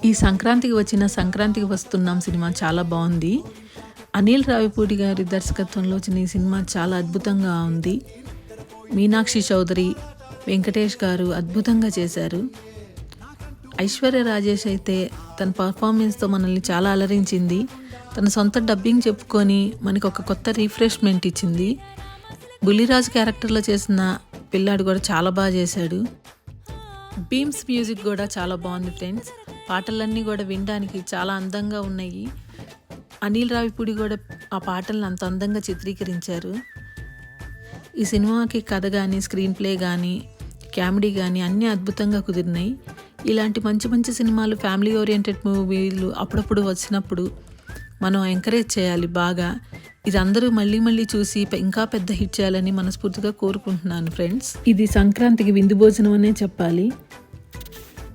ఈ సంక్రాంతికి వచ్చిన సంక్రాంతికి వస్తున్నాం సినిమా చాలా బాగుంది. అనిల్ రావిపూడి గారి దర్శకత్వంలో వచ్చిన ఈ సినిమా చాలా అద్భుతంగా ఉంది. మీనాక్షి చౌదరి, వెంకటేష్ గారు అద్భుతంగా చేశారు. ఐశ్వర్య రాజేష్ అయితే తన పర్ఫార్మెన్స్తో మనల్ని చాలా అలరించింది. తన సొంత డబ్బింగ్ చెప్పుకొని మనకు ఒక కొత్త రిఫ్రెష్మెంట్ ఇచ్చింది. బుల్లిరాజు క్యారెక్టర్లో చేసిన పిల్లాడు కూడా చాలా బాగా చేశాడు. బీమ్స్ మ్యూజిక్ కూడా చాలా బాగుంది ఫ్రెండ్స్. పాటలన్నీ కూడా వినడానికి చాలా అందంగా ఉన్నాయి. అనిల్ రావిపూడి కూడా ఆ పాటలను అంత అందంగా చిత్రీకరించారు. ఈ సినిమాకి కథ కానీ, స్క్రీన్ ప్లే కానీ, కామెడీ కానీ అన్నీ అద్భుతంగా కుదిరినాయి. ఇలాంటి మంచి మంచి సినిమాలు, ఫ్యామిలీ ఓరియంటెడ్ మూవీలు అప్పుడప్పుడు వచ్చినప్పుడు మనం ఎంకరేజ్ చేయాలి బాగా. ఇది అందరూ మళ్ళీ మళ్ళీ చూసి ఇంకా పెద్ద హిట్ చేయాలని మనస్ఫూర్తిగా కోరుకుంటున్నాను ఫ్రెండ్స్. ఇది సంక్రాంతికి విందు భోజనం అనే చెప్పాలి.